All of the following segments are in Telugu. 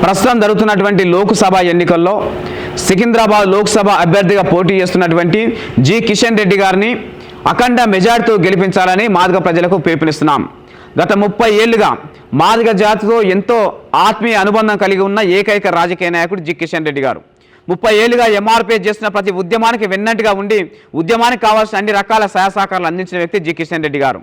ప్రస్తుతం జరుగుతున్నటువంటి లోక్సభ ఎన్నికల్లో సికింద్రాబాద్ లోక్సభ అభ్యర్థిగా పోటీ చేస్తున్నటువంటి జి కిషన్ రెడ్డి గారిని అఖండ మెజార్టీతో గెలిపించాలని మాదిగ ప్రజలకు పిలుపునిస్తున్నాం. గత 30 ఏళ్లుగా మాదిగ జాతితో ఎంతో ఆత్మీయ అనుబంధం కలిగి ఉన్న ఏకైక రాజకీయ నాయకుడు జి కిషన్ రెడ్డి గారు. 30 ఏళ్లుగా ఎంఆర్పీఎస్ చేస్తున్న ప్రతి ఉద్యమానికి వెన్నట్టుగా ఉండి ఉద్యమానికి కావాల్సిన అన్ని రకాల సహాయ సహకారాలు అందించిన వ్యక్తి జి కిషన్ రెడ్డి గారు.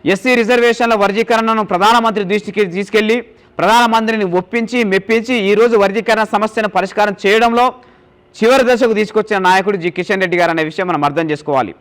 ఎస్సీ రిజర్వేషన్ల వర్గీకరణను ప్రధానమంత్రి దృష్టికి తీసుకెళ్లి ప్రధానమంత్రిని ఒప్పించి మెప్పించి ఈరోజు వర్గీకరణ సమస్యను పరిష్కారం చేయడంలో చివరి దశకు తీసుకొచ్చిన నాయకుడు జి కిషన్ రెడ్డి గారు అనే విషయం మనం అర్థం చేసుకోవాలి.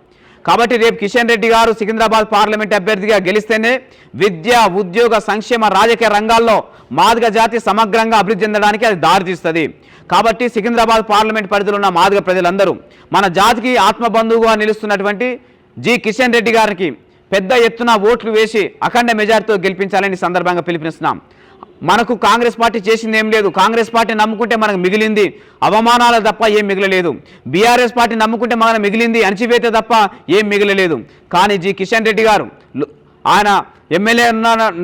కాబట్టి రేపు కిషన్ రెడ్డి గారు సికింద్రాబాద్ పార్లమెంట్ అభ్యర్థిగా గెలిస్తేనే విద్య, ఉద్యోగ, సంక్షేమ, రాజకీయ రంగాల్లో మాదిగ జాతి సమగ్రంగా అభివృద్ధి చెందడానికి అది దారితీస్తుంది. కాబట్టి సికింద్రాబాద్ పార్లమెంట్ పరిధిలో ఉన్న మాదిగ ప్రజలందరూ మన జాతికి ఆత్మబంధువుగా నిలుస్తున్నటువంటి జి కిషన్ రెడ్డి గారికి పెద్ద ఎత్తున ఓట్లు వేసి అఖండ మెజార్టీతో గెలిపించాలని సందర్భంగా పిలుపునిస్తున్నాం. మనకు కాంగ్రెస్ పార్టీ చేసింది ఏం లేదు. కాంగ్రెస్ పార్టీ నమ్ముకుంటే మనకు మిగిలింది అవమానాలు తప్ప ఏం మిగలలేదు. బీఆర్ఎస్ పార్టీ నమ్ముకుంటే మనకు మిగిలింది అణచివేత తప్ప ఏం మిగలలేదు. కానీ జి కిషన్ రెడ్డి గారు ఆయన ఎమ్మెల్యే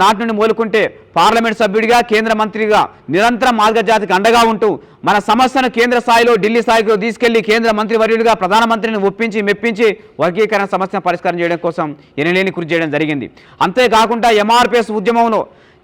నాటి నుండి మొదలుకుంటే పార్లమెంట్ సభ్యుడిగా, కేంద్ర మంత్రిగా నిరంతరం మాదిగ జాతికి అండగా ఉంటూ మన సమస్యను కేంద్ర స్థాయిలో, ఢిల్లీ స్థాయిలో తీసుకెళ్లి కేంద్ర మంత్రి వర్యులుగా ప్రధానమంత్రిని ఒప్పించి మెప్పించి వర్గీకరణ సమస్యను పరిష్కారం చేయడం కోసం ఎనలేని కృషి చేయడం జరిగింది. అంతేకాకుండా ఎంఆర్పీఎస్ ఉద్యమంలో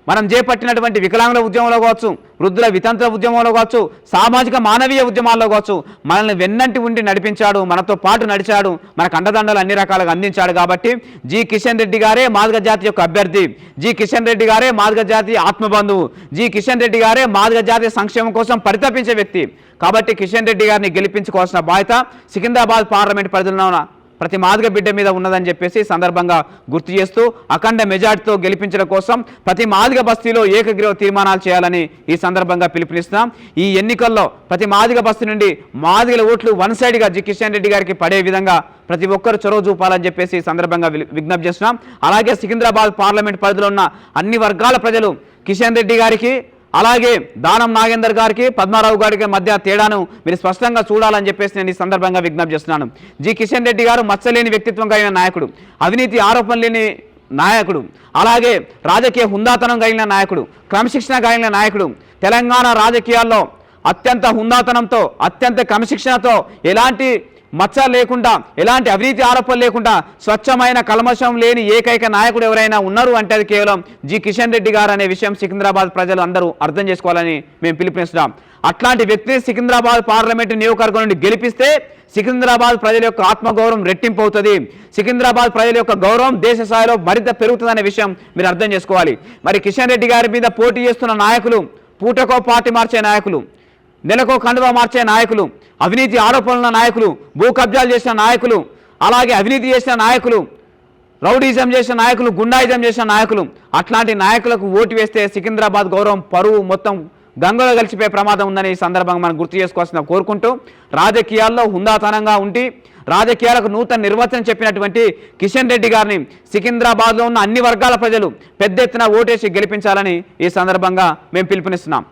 మనం చేపట్టినటువంటి వికలాంగుల ఉద్యమంలో కావచ్చు, వృద్ధుల వితంతుల ఉద్యమంలో కావచ్చు, సామాజిక మానవీయ ఉద్యమాల్లో కావచ్చు మనల్ని వెన్నంటి ఉండి నడిపించాడు, మనతో పాటు నడిచాడు, మనకు అండదండలు అన్ని రకాలుగా అందించాడు. కాబట్టి జి కిషన్ రెడ్డి గారే మాదిగ జాతి యొక్క అభ్యర్థి, జి కిషన్ రెడ్డి గారే మాదిగ జాతి ఆత్మబంధువు, జి కిషన్ రెడ్డి గారే మాదిగ జాతి సంక్షేమం కోసం పరితపించే వ్యక్తి. కాబట్టి కిషన్ రెడ్డి గారిని గెలిపించుకోవాల్సిన బాధ్యత సికింద్రాబాద్ పార్లమెంట్ పరిధిలో ఉన్న ప్రతి మాదిగ బిడ్డ మీద ఉన్నదని చెప్పేసి సందర్భంగా గుర్తు చేస్తూ అఖండ మెజార్టీతో గెలిపించడం కోసం ప్రతి మాదిగ బస్తీలో ఏకగ్రీవ తీర్మానాలు చేయాలని ఈ సందర్భంగా పిలుపునిస్తున్నాం. ఈ ఎన్నికల్లో ప్రతి మాదిగ బస్తీ నుండి మాదిగల ఓట్లు వన్ సైడ్గా జి కిషన్ రెడ్డి గారికి పడే విధంగా ప్రతి ఒక్కరు చొరవ చూపాలని చెప్పేసి ఈ సందర్భంగా విజ్ఞప్తి చేస్తున్నాం. అలాగే సికింద్రాబాద్ పార్లమెంట్ పరిధిలో ఉన్న అన్ని వర్గాల ప్రజలు కిషన్ రెడ్డి గారికి, అలాగే దానం నాగేందర్ గారికి, పద్మారావు గారికి మధ్య తేడాను మీరు స్పష్టంగా చూడాలని చెప్పేసి నేను ఈ సందర్భంగా విజ్ఞప్తి చేస్తున్నాను. జి కిషన్ రెడ్డి గారు మచ్చలేని వ్యక్తిత్వం కలిగిన నాయకుడు, అవినీతి ఆరోపణ లేని నాయకుడు, అలాగే రాజకీయ హుందాతనం కలిగిన నాయకుడు, క్రమశిక్షణ కలిగిన నాయకుడు. తెలంగాణ రాజకీయాల్లో అత్యంత హుందాతనంతో, అత్యంత క్రమశిక్షణతో, ఎలాంటి మచ్చ లేకుండా, ఎలాంటి అవినీతి ఆరోపణలు లేకుండా స్వచ్ఛమైన కల్మషం లేని ఏకైక నాయకుడు ఎవరైనా ఉన్నారు అంటే అది కేవలం జి కిషన్ రెడ్డి గారు అనే విషయం సికింద్రాబాద్ ప్రజలు అందరూ అర్థం చేసుకోవాలని మేము పిలుపునిస్తున్నాం. అట్లాంటి వ్యక్తిని సికింద్రాబాద్ పార్లమెంటు నియోజకవర్గం నుండి గెలిపిస్తే సికింద్రాబాద్ ప్రజల యొక్క ఆత్మగౌరవం రెట్టింపు అవుతుంది. సికింద్రాబాద్ ప్రజల యొక్క గౌరవం దేశ స్థాయిలో మరింత పెరుగుతుందనే విషయం మీరు అర్థం చేసుకోవాలి. మరి కిషన్ రెడ్డి గారి మీద పోటీ చేస్తున్న నాయకులు పూటకో పార్టీ మార్చే నాయకులు, నెలకో కండువా మార్చే నాయకులు, అవినీతి ఆరోపణల నాయకులు, భూ కబ్జాలు చేసిన నాయకులు, అలాగే అవినీతి చేసిన నాయకులు, రౌడీజం చేసిన నాయకులు, గుండాయిజం చేసిన నాయకులు. అట్లాంటి నాయకులకు ఓటు వేస్తే సికింద్రాబాద్ గౌరవం, పరువు మొత్తం గంగలో కలిసిపోయే ప్రమాదం ఉందని ఈ సందర్భంగా మనం గుర్తు చేసుకోవాల్సిన కోరుకుంటూ రాజకీయాల్లో హుందాతనంగా ఉండి రాజకీయాలకు నూతన నిర్వచనం చెప్పినటువంటి కిషన్ రెడ్డి గారిని సికింద్రాబాద్లో ఉన్న అన్ని వర్గాల ప్రజలు పెద్ద ఎత్తున ఓటేసి గెలిపించాలని ఈ సందర్భంగా మేము పిలుపునిస్తున్నాం.